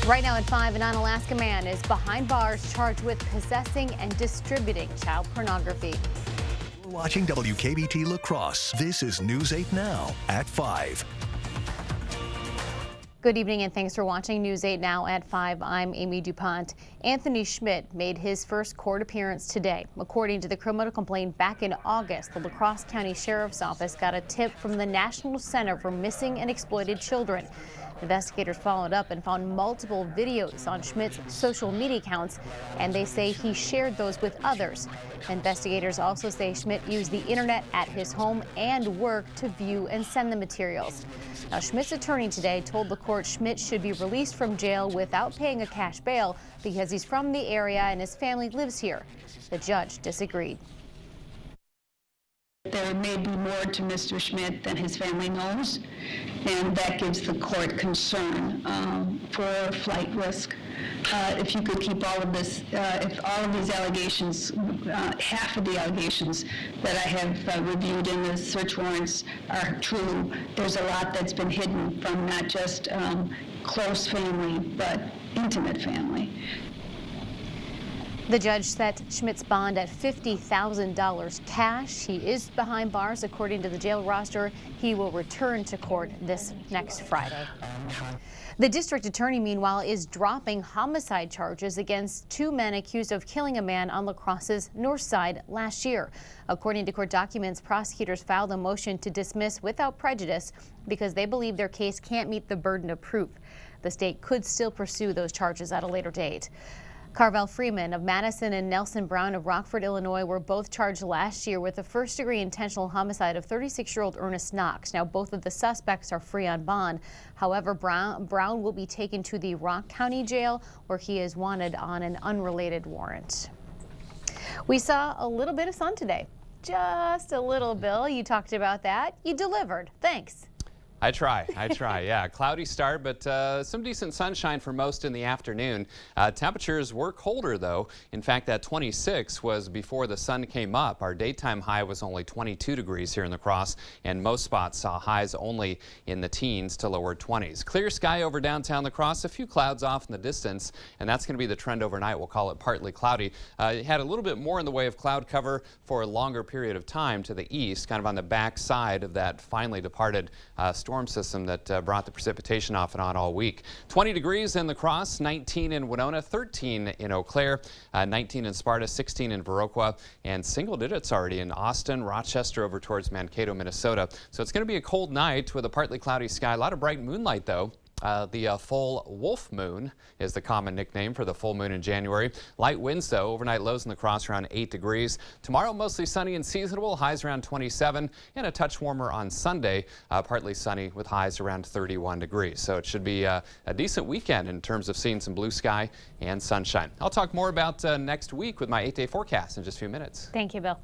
Right now at 5, an Unalaska man is behind bars charged with possessing and distributing child pornography. We're watching WKBT La Crosse. This is News 8 Now at 5. Good evening and thanks for watching News 8 Now at 5. I'm Amy DuPont. Anthony Schmidt made his first court appearance today. According to the criminal complaint back in August, the La Crosse County Sheriff's Office got a tip from the National Center for Missing and Exploited Children. Investigators followed up and found multiple videos on Schmidt's social media accounts, and they say he shared those with others. Investigators also say Schmidt used the internet at his home and work to view and send the materials. Now, Schmidt's attorney today told the court Schmidt should be released from jail without paying a cash bail because he's from the area and his family lives here. The judge disagreed. There may be more to Mr. Schmidt than his family knows, and that gives the court concern for flight risk. If you could keep all of this, if all of these allegations, half of the allegations that I have reviewed in the search warrants are true, there's a lot that's been hidden from not just close family, but intimate family. The judge set Schmidt's bond at $50,000 cash. He is behind bars. According to the jail roster, he will return to court this next Friday. The district attorney, meanwhile, is dropping homicide charges against two men accused of killing a man on La Crosse's north side last year. According to court documents, prosecutors filed a motion to dismiss without prejudice because they believe their case can't meet the burden of proof. The state could still pursue those charges at a later date. Carvel Freeman of Madison and Nelson Brown of Rockford, Illinois were both charged last year with the first-degree intentional homicide of 36-year-old Ernest Knox. Now, both of the suspects are free on bond. However, Brown will be taken to the Rock County Jail where he is wanted on an unrelated warrant. We saw a little bit of sun today. Just a little, Bill. You talked about that. You delivered. Thanks. I try. Yeah, cloudy start, but some decent sunshine for most in the afternoon. Temperatures were colder, though. In fact, that 26 was before the sun came up. Our daytime high was only 22 degrees here in La Crosse, and most spots saw highs only in the teens to lower 20s. Clear sky over downtown La Crosse, a few clouds off in the distance, and that's going to be the trend overnight. We'll call it partly cloudy. It had a little bit more in the way of cloud cover for a longer period of time to the east, kind of on the back side of that finally departed storm system that brought the precipitation off and on all week. 20 degrees in La Crosse, 19 in Winona, 13 in Eau Claire, 19 in Sparta, 16 in Viroqua, and single digits already in Austin, Rochester, over towards Mankato, Minnesota. So it's going to be a cold night with a partly cloudy sky. A lot of bright moonlight, though. The full wolf moon is the common nickname for the full moon in January. Light winds, though. Overnight lows in La Crosse around 8 degrees. Tomorrow, mostly sunny and seasonable. Highs around 27, and a touch warmer on Sunday. Partly sunny with highs around 31 degrees. So it should be a decent weekend in terms of seeing some blue sky and sunshine. I'll talk more about next week with my 8-day forecast in just a few minutes. Thank you, Bill.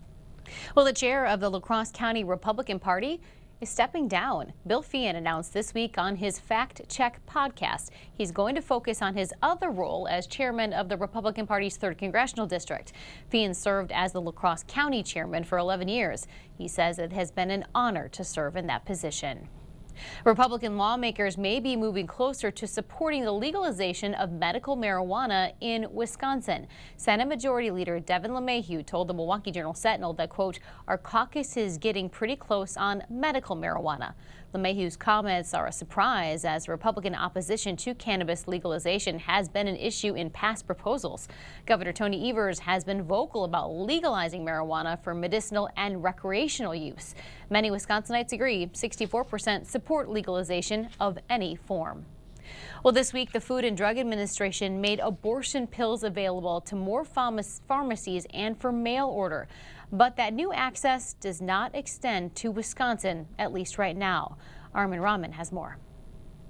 Well, the chair of the La Crosse County Republican Party is stepping down. Bill Feehan announced this week on his Fact Check podcast he's going to focus on his other role as chairman of the Republican Party's 3rd Congressional District. Feehan served as the La Crosse County chairman for 11 years. He says it has been an honor to serve in that position. Republican lawmakers may be moving closer to supporting the legalization of medical marijuana in Wisconsin. Senate Majority Leader Devin LeMahieu told the Milwaukee Journal-Sentinel that, quote, our caucus is getting pretty close on medical marijuana. LeMahieu's comments are a surprise as Republican opposition to cannabis legalization has been an issue in past proposals. Governor Tony Evers has been vocal about legalizing marijuana for medicinal and recreational use. Many Wisconsinites agree. 64% support legalization of any form. Well, this week, the Food and Drug Administration made abortion pills available to more pharmacies and for mail order. But that new access does not extend to Wisconsin, at least right now. Armin Rahman has more.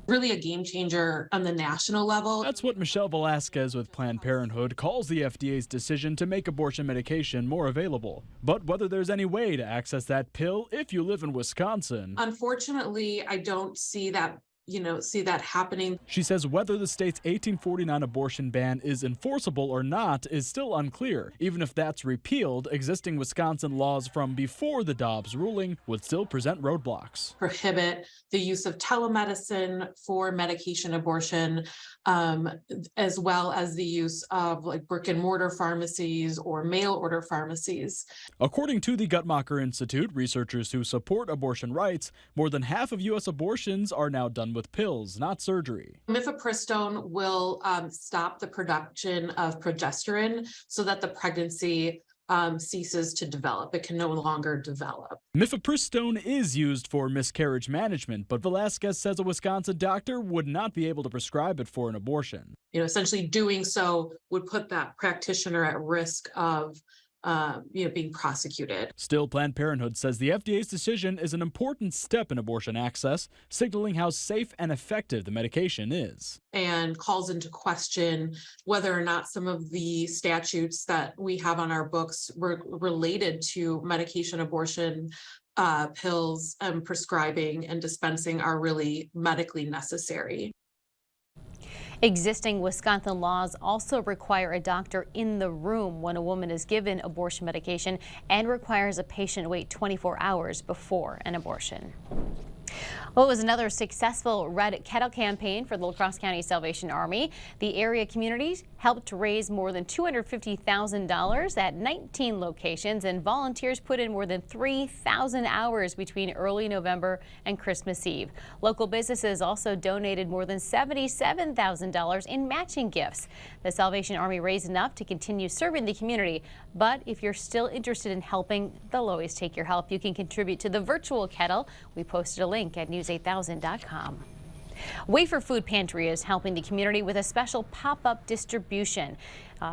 Really a game changer on the national level. That's what Michelle Velasquez with Planned Parenthood calls the FDA's decision to make abortion medication more available. But whether there's any way to access that pill if you live in Wisconsin. Unfortunately, I don't see that see that happening. She says whether the state's 1849 abortion ban is enforceable or not is still unclear. Even if that's repealed, existing Wisconsin laws from before the Dobbs ruling would still present roadblocks. Prohibit the use of telemedicine for medication abortion, as well as the use of like brick and mortar pharmacies or mail order pharmacies. According to the Guttmacher Institute, researchers who support abortion rights, more than half of U.S. abortions are now done with pills, not surgery. Mifepristone will stop the production of progesterone so that the pregnancy ceases to develop. It can no longer develop. Mifepristone is used for miscarriage management, but Velasquez says a Wisconsin doctor would not be able to prescribe it for an abortion. Essentially doing so would put that practitioner at risk of being prosecuted. Still, Planned Parenthood says the FDA's decision is an important step in abortion access, signaling how safe and effective the medication is. And calls into question whether or not some of the statutes that we have on our books were related to medication abortion pills and prescribing and dispensing are really medically necessary. Existing Wisconsin laws also require a doctor in the room when a woman is given abortion medication and requires a patient wait 24 hours before an abortion. Well, it was another successful Red Kettle campaign for the La Crosse County Salvation Army. The area communities helped to raise more than $250,000 at 19 locations, and volunteers put in more than 3,000 hours between early November and Christmas Eve. Local businesses also donated more than $77,000 in matching gifts. The Salvation Army raised enough to continue serving the community, but if you're still interested in helping, they'll always take your help. You can contribute to the virtual kettle. We posted a link at news8000.com. Wafer Food Pantry is helping the community with a special pop-up distribution.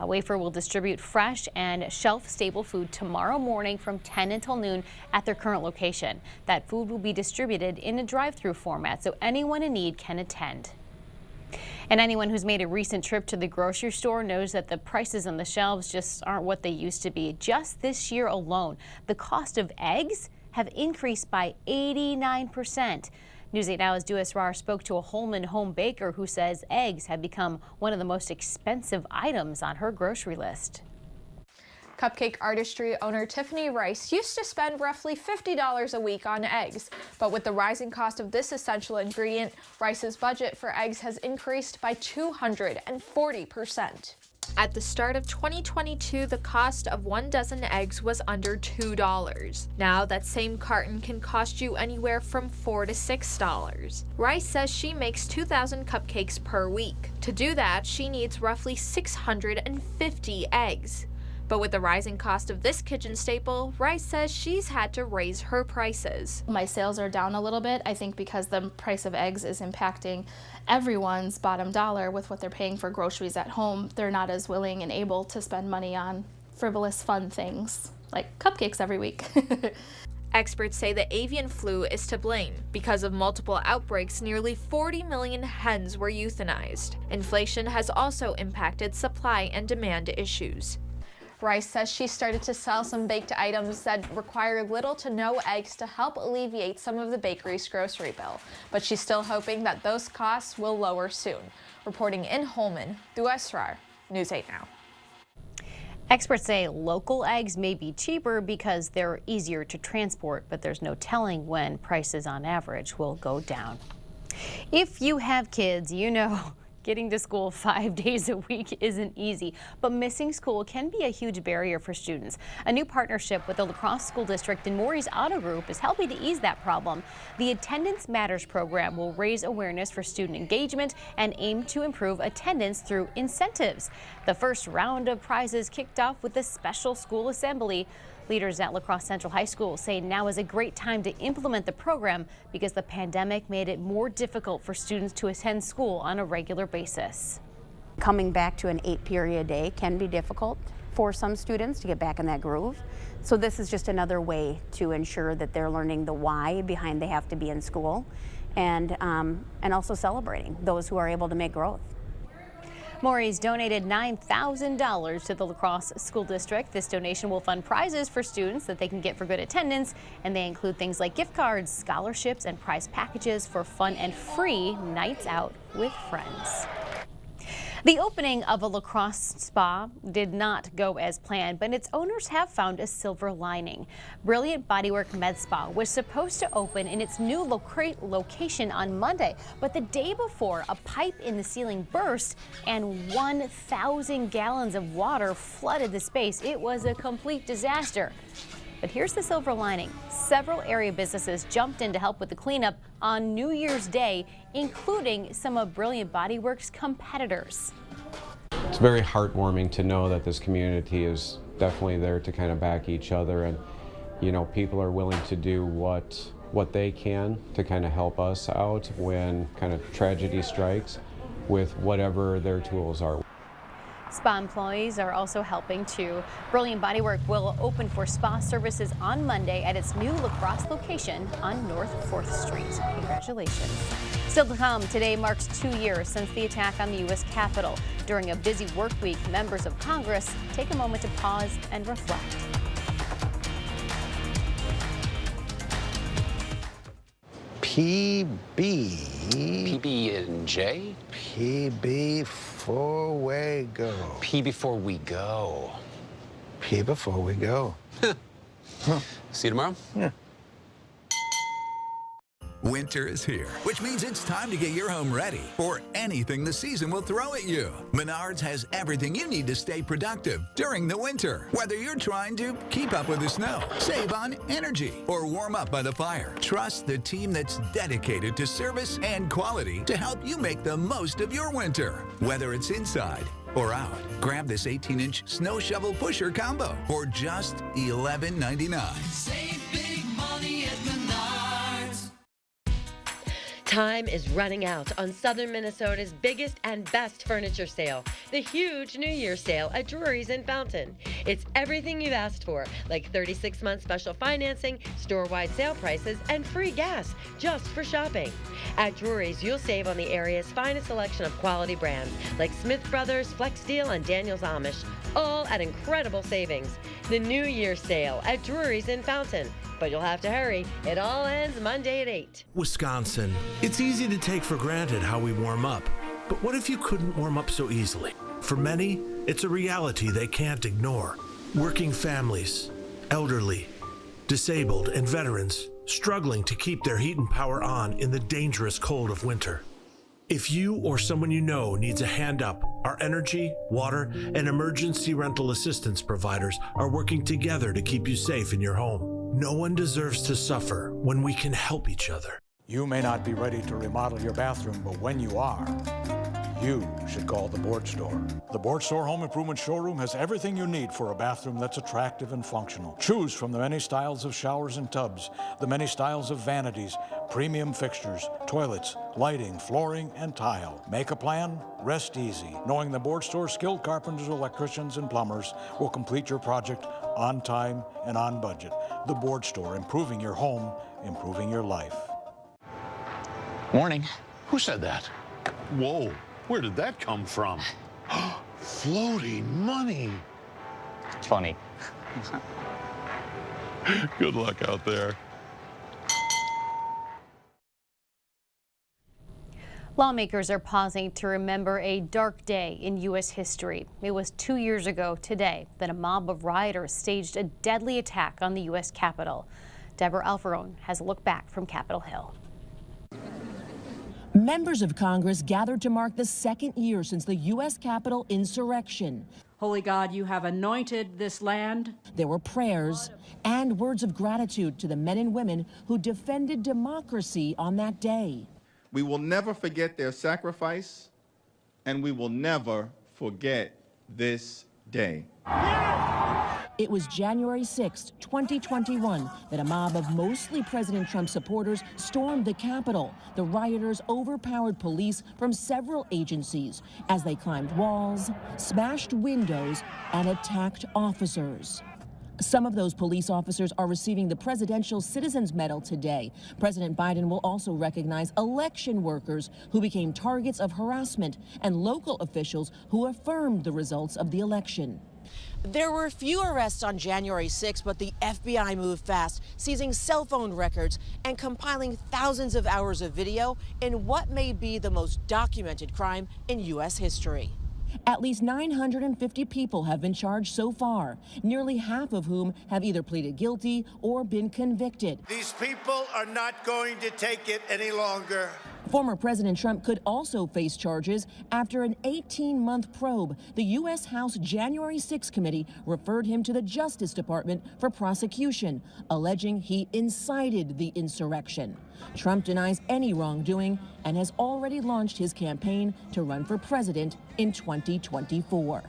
Wafer will distribute fresh and shelf-stable food tomorrow morning from 10 until noon at their current location. That food will be distributed in a drive-through format so anyone in need can attend. And anyone who's made a recent trip to the grocery store knows that the prices on the shelves just aren't what they used to be. Just this year alone, the cost of eggs have increased by 89%. News 8 Now's Dua Asrar spoke to a Holman home baker who says eggs have become one of the most expensive items on her grocery list. Cupcake Artistry owner Tiffany Rice used to spend roughly $50 a week on eggs, but with the rising cost of this essential ingredient, Rice's budget for eggs has increased by 240%. At the start of 2022, the cost of 1 dozen eggs was under $2. Now that same carton can cost you anywhere from $4 to $6. Rice says she makes 2,000 cupcakes per week. To do that, she needs roughly 650 eggs. But with the rising cost of this kitchen staple, Rice says she's had to raise her prices. My sales are down a little bit, I think because the price of eggs is impacting everyone's bottom dollar with what they're paying for groceries at home. They're not as willing and able to spend money on frivolous fun things like cupcakes every week. Experts say the avian flu is to blame. Because of multiple outbreaks, nearly 40 million hens were euthanized. Inflation has also impacted supply and demand issues. Rice says she started to sell some baked items that require little to no eggs to help alleviate some of the bakery's grocery bill, but she's still hoping that those costs will lower soon. Reporting in Holman, Dua Asrar, News 8 Now. Experts say local eggs may be cheaper because they're easier to transport, but there's no telling when prices on average will go down. If you have kids, you know getting to school 5 days a week isn't easy, but missing school can be a huge barrier for students. A new partnership with the La Crosse School District and Maury's Auto Group is helping to ease that problem. The Attendance Matters program will raise awareness for student engagement and aim to improve attendance through incentives. The first round of prizes kicked off with a special school assembly. Leaders at La Crosse Central High School say now is a great time to implement the program because the pandemic made it more difficult for students to attend school on a regular basis. Coming back to an 8-period day can be difficult for some students to get back in that groove. So this is just another way to ensure that they're learning the why behind they have to be in school and also celebrating those who are able to make growth. Maury's donated $9,000 to the La Crosse School District. This donation will fund prizes for students that they can get for good attendance, and they include things like gift cards, scholarships, and prize packages for fun and free nights out with friends. The opening of a La Crosse spa did not go as planned, but its owners have found a silver lining. Brilliant Bodywork Med Spa was supposed to open in its new location on Monday, but the day before, a pipe in the ceiling burst and 1,000 gallons of water flooded the space. It was a complete disaster. But here's the silver lining. Several area businesses jumped in to help with the cleanup on New Year's Day, including some of Brilliant Bodywork's competitors. It's very heartwarming to know that this community is definitely there to kind of back each other, and people are willing to do what they can to kind of help us out when kind of tragedy strikes with whatever their tools are. Spa employees are also helping too. Brilliant Bodywork will open for spa services on Monday at its new La Crosse location on North 4th Street. Congratulations. Still to come, today marks 2 years since the attack on the U.S. Capitol. During a busy work week, members of Congress take a moment to pause and reflect. PB&J? PB before we go. P before we go. P before we go. See you tomorrow? Yeah. Winter is here, which means it's time to get your home ready for anything the season will throw at you. Menards has everything you need to stay productive during the winter. Whether you're trying to keep up with the snow, save on energy, or warm up by the fire, trust the team that's dedicated to service and quality to help you make the most of your winter. Whether it's inside or out, grab this 18-inch snow shovel pusher combo for just $11.99. Save big money at Menards. Time is running out on Southern Minnesota's biggest and best furniture sale, the huge New Year sale at Drury's in Fountain. It's everything you've asked for, like 36-month special financing, store-wide sale prices, and free gas just for shopping. At Drury's, you'll save on the area's finest selection of quality brands, like Smith Brothers, Flex Steel, and Daniels Amish, all at incredible savings. The New Year sale at Drury's in Fountain. But you'll have to hurry. It all ends Monday at 8. Wisconsin. It's easy to take for granted how we warm up. But what if you couldn't warm up so easily? For many, it's a reality they can't ignore. Working families, elderly, disabled, and veterans struggling to keep their heat and power on in the dangerous cold of winter. If you or someone you know needs a hand up, our energy, water, and emergency rental assistance providers are working together to keep you safe in your home. No one deserves to suffer when we can help each other. You may not be ready to remodel your bathroom, but when you are, you should call the Board Store. The Board Store Home Improvement Showroom has everything you need for a bathroom that's attractive and functional. Choose from the many styles of showers and tubs, the many styles of vanities, premium fixtures, toilets, lighting, flooring, and tile. Make a plan, rest easy, knowing the Board Store's skilled carpenters, electricians, and plumbers will complete your project on time and on budget. The Board Store, improving your home, improving your life. Morning. Who said that? Whoa, where did that come from? Floating money. It's funny. Good luck out there. Lawmakers are pausing to remember a dark day in U.S. history. It was 2 years ago today that a mob of rioters staged a deadly attack on the U.S. Capitol. Deborah Alfarone has a look back from Capitol Hill. Members of Congress gathered to mark the second year since the U.S. Capitol insurrection. Holy God, you have anointed this land. There were prayers and words of gratitude to the men and women who defended democracy on that day. We will never forget their sacrifice, and we will never forget this day. It was January 6, 2021, that a mob of mostly President Trump supporters stormed the Capitol. The rioters overpowered police from several agencies as they climbed walls, smashed windows, and attacked officers. Some of those police officers are receiving the Presidential Citizens Medal today. President Biden will also recognize election workers who became targets of harassment and local officials who affirmed the results of the election. There were few arrests on January 6, but the FBI moved fast, seizing cell phone records and compiling thousands of hours of video in what may be the most documented crime in U.S. history. At least 950 people have been charged so far, nearly half of whom have either pleaded guilty or been convicted. These people are not going to take it any longer. Former President Trump could also face charges after an 18-month probe. The U.S. House January 6 committee referred him to the Justice Department for prosecution, alleging he incited the insurrection. Trump denies any wrongdoing and has already launched his campaign to run for president in 2024.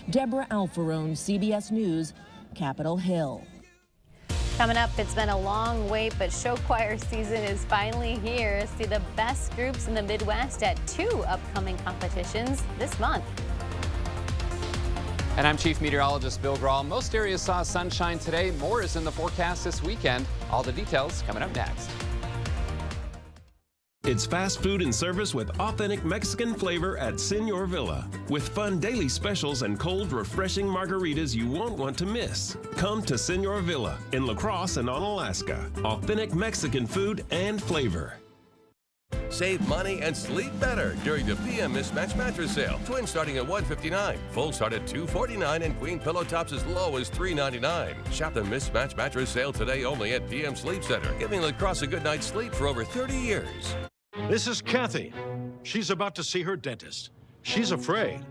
Deborah Alfarone, CBS News, Capitol Hill. Coming up, it's been a long wait, but show choir season is finally here. See the best groups in the Midwest at 2 upcoming competitions this month. And I'm Chief Meteorologist Bill Grahl. Most areas saw sunshine today. More is in the forecast this weekend. All the details coming up next. It's fast food and service with authentic Mexican flavor at Senor Villa. With fun daily specials and cold, refreshing margaritas you won't want to miss. Come to Senor Villa in La Crosse and on Alaska. Authentic Mexican food and flavor. Save money and sleep better during the PM Mismatch Mattress Sale. Twin starting at $159, full start at $249, and queen pillow tops as low as $399. Shop the Mismatch Mattress Sale today only at PM Sleep Center, giving La Crosse a good night's sleep for over 30 years. This is Kathy. She's about to see her dentist. She's afraid.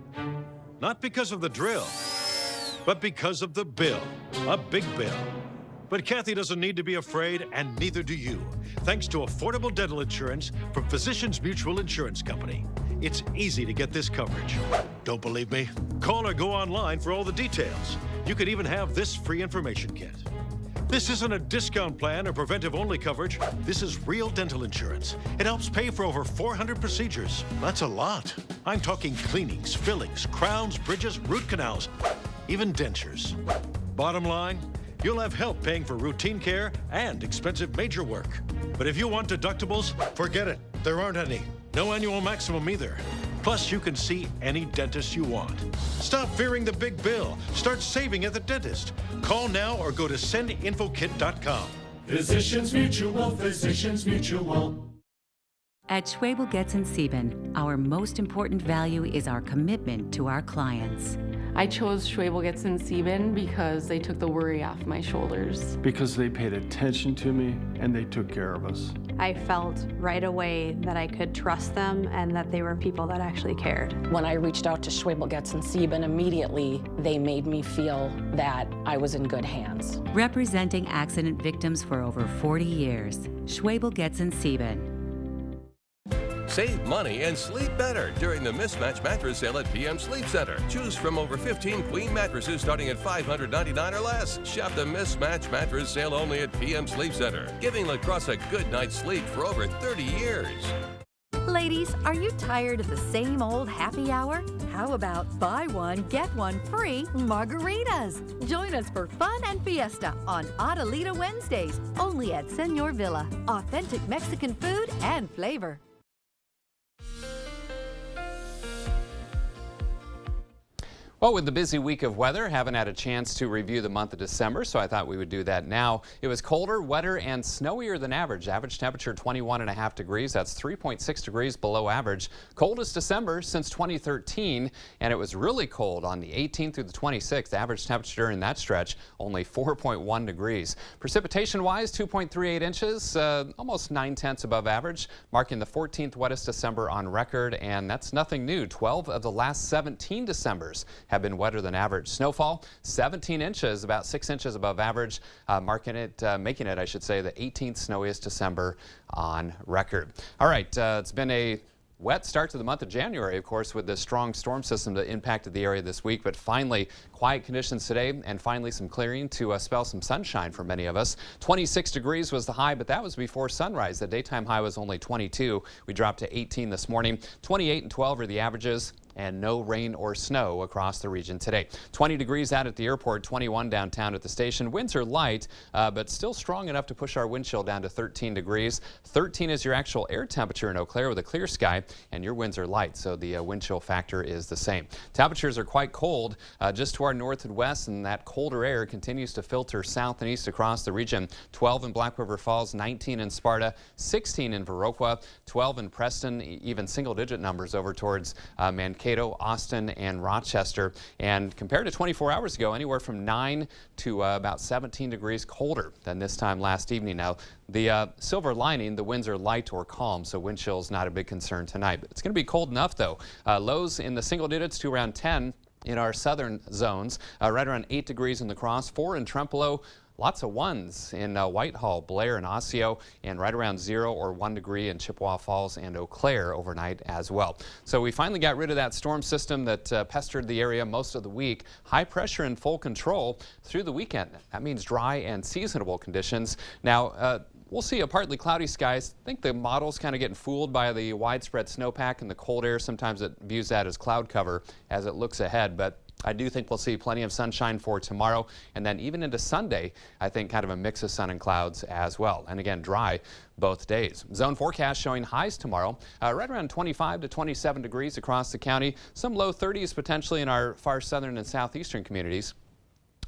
Not because of the drill, but because of the bill. A big bill. But Kathy doesn't need to be afraid, and neither do you, thanks to affordable dental insurance from Physicians Mutual Insurance Company. It's easy to get this coverage. Don't believe me? Call or go online for all the details. You could even have this free information kit. This isn't a discount plan or preventive-only coverage. This is real dental insurance. It helps pay for over 400 procedures. That's a lot. I'm talking cleanings, fillings, crowns, bridges, root canals, even dentures. Bottom line, you'll have help paying for routine care and expensive major work. But if you want deductibles, forget it. There aren't any. No annual maximum either. Plus, you can see any dentist you want. Stop fearing the big bill. Start saving at the dentist. Call now or go to sendinfokit.com. Physicians Mutual, Physicians Mutual. At Schwebel Getz & Sieben, our most important value is our commitment to our clients. I chose Schwebel Getz & Sieben because they took the worry off my shoulders. Because they paid attention to me and they took care of us. I felt right away that I could trust them and that they were people that actually cared. When I reached out to Schwebel Getz & Sieben, immediately they made me feel that I was in good hands. Representing accident victims for over 40 years, Schwebel Getz & Sieben. Save money and sleep better during the Mismatch Mattress Sale at PM Sleep Center. Choose from over 15 queen mattresses starting at $599 or less. Shop the Mismatch Mattress Sale only at PM Sleep Center, giving La Crosse a good night's sleep for over 30 years. Ladies, are you tired of the same old happy hour? How about buy one, get one free margaritas? Join us for fun and fiesta on Adelita Wednesdays, only at Senor Villa. Authentic Mexican food and flavor. Well, with the busy week of weather, haven't had a chance to review the month of December, so I thought we would do that now. It was colder, wetter, and snowier than average. Average temperature 21.5 degrees. That's 3.6 degrees below average. Coldest December since 2013, and it was really cold on the 18th through the 26th. Average temperature during that stretch only 4.1 degrees. Precipitation-wise, 2.38 inches, almost 9/10 above average, marking the 14th wettest December on record, and that's nothing new. 12 of the last 17 Decembers have been wetter than average. Snowfall, 17 inches, about 6 inches above average, making it, I should say, the 18th snowiest December on record. All right, it's been a wet start to the month of January, of course, with the strong storm system that impacted the area this week, but finally quiet conditions today and finally some clearing to spell some sunshine for many of us. 26 degrees was the high, but that was before sunrise. The daytime high was only 22. We dropped to 18 this morning. 28 and 12 are the averages. and no rain or snow across the region today. 20 degrees out at the airport, 21 downtown at the station. Winds are light, but still strong enough to push our wind chill down to 13 degrees. 13 is your actual air temperature in Eau Claire with a clear sky, and your winds are light, so the wind chill factor is the same. Temperatures are quite cold just to our north and west, and that colder air continues to filter south and east across the region. 12 in Black River Falls, 19 in Sparta, 16 in Viroqua, 12 in Preston, even single-digit numbers over towards Mankato, Austin, and Rochester. And compared to 24 hours ago, anywhere from 9 to about 17 degrees colder than this time last evening. Now, the silver lining, the winds are light or calm, so wind chill is not a big concern tonight. But it's going to be cold enough, though. Lows in the single digits to around 10 in our southern zones, right around 8 degrees in La Crosse, 4 in Trempealeau. Lots of ones in Whitehall, Blair, and Osseo, and right around 0 or 1 degree in Chippewa Falls and Eau Claire overnight as well. So we finally got rid of that storm system that pestered the area most of the week. High pressure in full control through the weekend. That means dry and seasonable conditions. Now, we'll see a partly cloudy skies. I think the model's kind of getting fooled by the widespread snowpack and the cold air. Sometimes it views that as cloud cover as it looks ahead, but I do think we'll see plenty of sunshine for tomorrow, and then even into Sunday, I think kind of a mix of sun and clouds as well. And again, dry both days. Zone forecast showing highs tomorrow, right around 25 to 27 degrees across the county. Some low 30s potentially in our far southern and southeastern communities.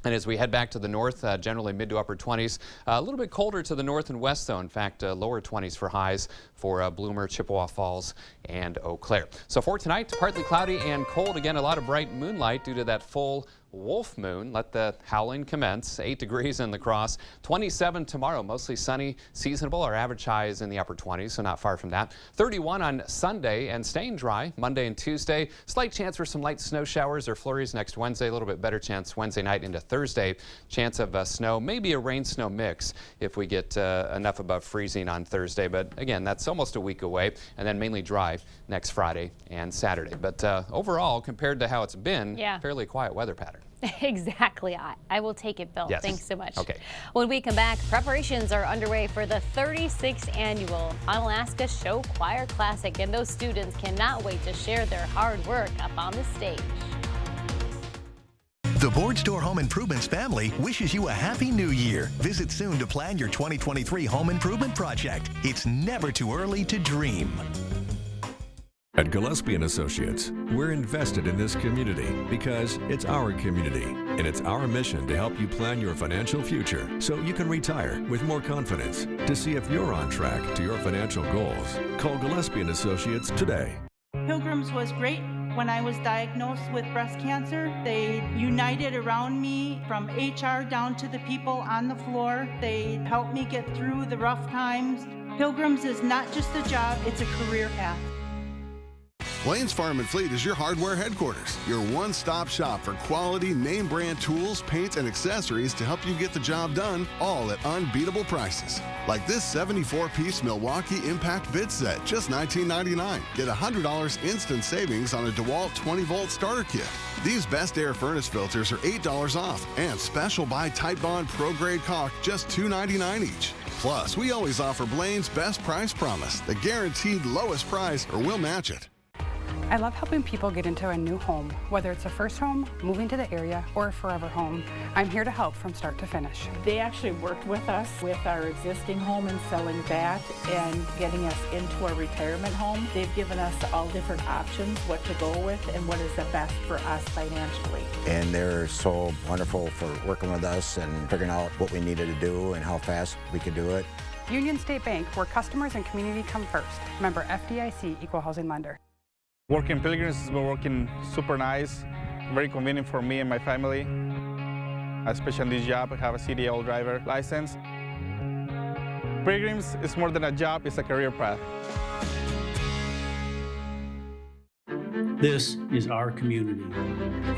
And as we head back to the north, generally mid to upper 20s, a little bit colder to the north and west, though. In fact, lower 20s for highs for Bloomer, Chippewa Falls, and Eau Claire. So for tonight, partly cloudy and cold. Again, a lot of bright moonlight due to that full wolf moon. Let the howling commence. 8 degrees in La Crosse. 27 tomorrow, mostly sunny, seasonable. Our average high is in the upper 20s, so not far from that. 31 on Sunday and staying dry Monday and Tuesday. Slight chance for some light snow showers or flurries next Wednesday. A little bit better chance Wednesday night into Thursday. Chance of snow, maybe a rain-snow mix if we get enough above freezing on Thursday. But again, that's almost a week away. And then mainly dry next Friday and Saturday. But overall, compared to how it's been, fairly quiet weather pattern. Exactly. I will take it, Bill. Yes. Thanks so much. Okay. When we come back, preparations are underway for the 36th annual Onalaska Show Choir Classic, and those students cannot wait to share their hard work up on the stage. The Board Store Home Improvements family wishes you a happy new year. Visit soon to plan your 2023 home improvement project. It's never too early to dream. At Gillespie & Associates, we're invested in this community because it's our community, and it's our mission to help you plan your financial future so you can retire with more confidence. To see if you're on track to your financial goals, call Gillespie & Associates today. Pilgrims was great. When I was diagnosed with breast cancer, they united around me from HR down to the people on the floor. They helped me get through the rough times. Pilgrims is not just a job, it's a career path. Blaine's Farm and Fleet is your hardware headquarters, your one-stop shop for quality name brand tools, paints, and accessories to help you get the job done, all at unbeatable prices. Like this 74-piece Milwaukee Impact bid set, just $19.99. Get $100 instant savings on a DeWalt 20-volt starter kit. These Best Air furnace filters are $8 off, and special buy Type Bond Pro Grade caulk, just $2.99 each. Plus, we always offer Blaine's Best Price Promise, the guaranteed lowest price, or we'll match it. I love helping people get into a new home, whether it's a first home, moving to the area, or a forever home. I'm here to help from start to finish. They actually worked with us with our existing home and selling that and getting us into a retirement home. They've given us all different options, what to go with and what is the best for us financially. And they're so wonderful for working with us and figuring out what we needed to do and how fast we could do it. Union State Bank, where customers and community come first. Member FDIC, Equal Housing Lender. Working Pilgrims has been working super nice, very convenient for me and my family. Especially on this job, I have a CDL driver license. Pilgrims is more than a job, it's a career path. This is our community.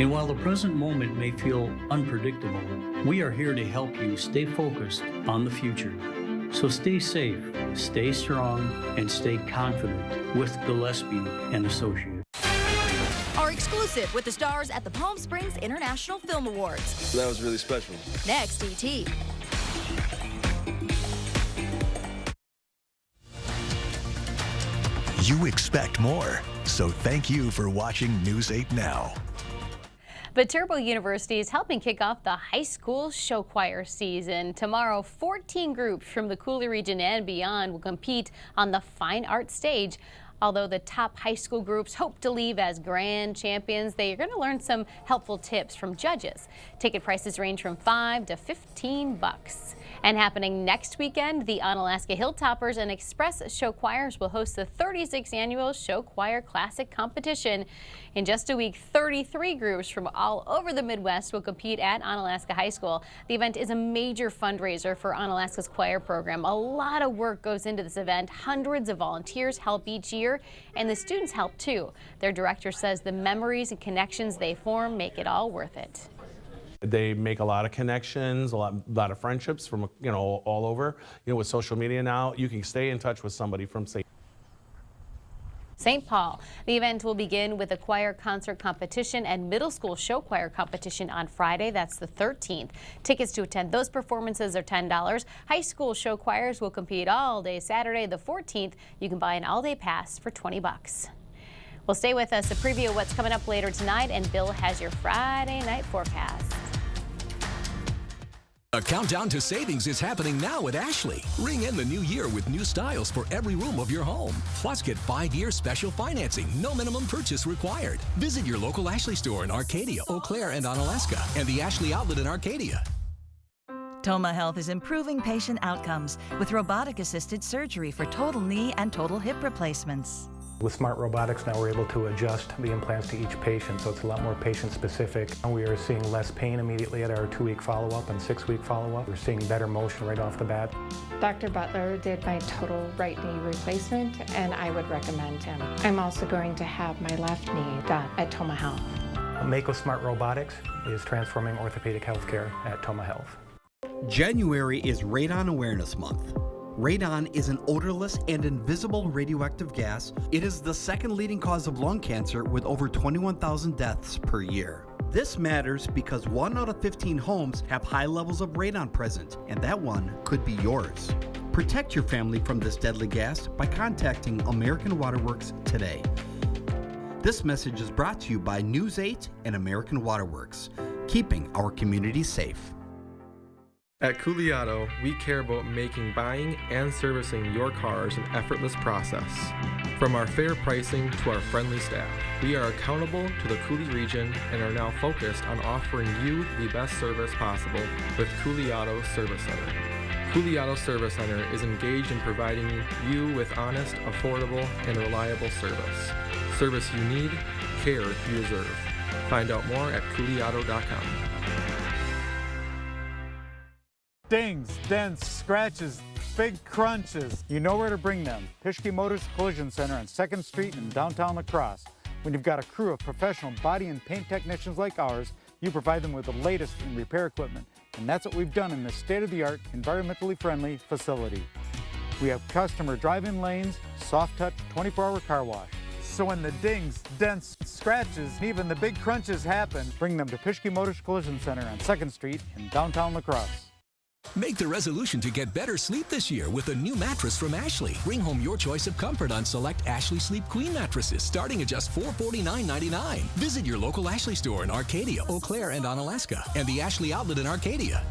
And while the present moment may feel unpredictable, we are here to help you stay focused on the future. So stay safe, stay strong, and stay confident with Gillespie & Associates. Our exclusive with the stars at the Palm Springs International Film Awards. That was really special. Next, E.T. you expect more. So thank you for watching News 8 Now. Viterbo University is helping kick off the high school show choir season. Tomorrow, 14 groups from the Coulee region and beyond will compete on the fine art stage. Although the top high school groups hope to leave as grand champions, they are going to learn some helpful tips from judges. Ticket prices range from $5 to $15. And happening next weekend, the Onalaska Hilltoppers and Express Show Choirs will host the 36th annual Show Choir Classic competition. In just a week, 33 groups from all over the Midwest will compete at Onalaska High School. The event is a major fundraiser for Onalaska's choir program. A lot of work goes into this event. Hundreds of volunteers help each year, and the students help too. Their director says the memories and connections they form make it all worth it. They make a lot of connections, a lot of friendships from, all over. With social media now, you can stay in touch with somebody from St. Paul. The event will begin with a choir concert competition and middle school show choir competition on Friday. That's the 13th. Tickets to attend those performances are $10. High school show choirs will compete all day Saturday, the 14th. You can buy an all-day pass for $20. Well, stay with us. A preview of what's coming up later tonight, and Bill has your Friday night forecast. A countdown to savings is happening now at Ashley. Ring in the new year with new styles for every room of your home. Plus, get 5-year special financing, no minimum purchase required. Visit your local Ashley store in Arcadia, Eau Claire, and Onalaska, and the Ashley Outlet in Arcadia. Toma Health is improving patient outcomes with robotic-assisted surgery for total knee and total hip replacements. With smart robotics now we're able to adjust the implants to each patient, so it's a lot more patient specific. We are seeing less pain immediately at our 2-week follow-up and 6-week follow-up. We're seeing better motion right off the bat. Dr. Butler did my total right knee replacement, and I would recommend him. I'm also going to have my left knee done at Toma Health. Mako Smart Robotics is transforming orthopedic healthcare at Toma Health. January is Radon Awareness Month. Radon is an odorless and invisible radioactive gas. It is the second leading cause of lung cancer with over 21,000 deaths per year. This matters because 1 out of 15 homes have high levels of radon present, and that one could be yours. Protect your family from this deadly gas by contacting American Waterworks today. This message is brought to you by News 8 and American Waterworks, keeping our communities safe. At Coulee Auto, we care about making buying and servicing your cars an effortless process. From our fair pricing to our friendly staff, we are accountable to the Coulee region and are now focused on offering you the best service possible with Coulee Auto Service Center. Coulee Auto Service Center is engaged in providing you with honest, affordable, and reliable service. Service you need, care you deserve. Find out more at CouleeAuto.com. Dings, dents, scratches, big crunches. You know where to bring them. Pischke Motors Collision Center on 2nd Street in downtown La Crosse. When you've got a crew of professional body and paint technicians like ours, you provide them with the latest in repair equipment. And that's what we've done in this state-of-the-art, environmentally friendly facility. We have customer drive-in lanes, soft touch, 24-hour car wash. So when the dings, dents, scratches, and even the big crunches happen, bring them to Pischke Motors Collision Center on 2nd Street in downtown La Crosse. Make the resolution to get better sleep this year with a new mattress from Ashley. Bring home your choice of comfort on select Ashley Sleep Queen mattresses starting at just $449.99. Visit your local Ashley store in Arcadia, Eau Claire, and Onalaska, and the Ashley Outlet in Arcadia.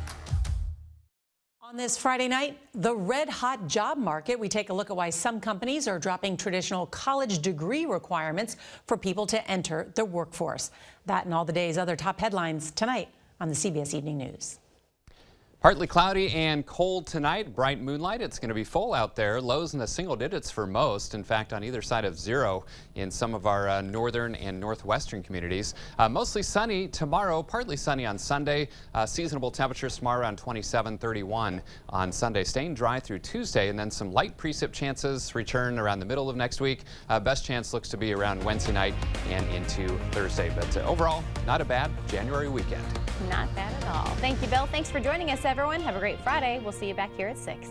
On this Friday night, the red-hot job market. We take a look at why some companies are dropping traditional college degree requirements for people to enter the workforce. That and all the day's other top headlines tonight on the CBS Evening News. Partly cloudy and cold tonight, bright moonlight. It's going to be full out there. Lows in the single digits for most. In fact, on either side of zero in some of our northern and northwestern communities. Mostly sunny tomorrow, partly sunny on Sunday. Seasonable temperatures tomorrow around 27-31 on Sunday. Staying dry through Tuesday, and then some light precip chances return around the middle of next week. Best chance looks to be around Wednesday night and into Thursday. But overall, not a bad January weekend. Not bad at all. Thank you, Bill. Thanks for joining us, everyone. Have a great Friday. We'll see you back here at 6.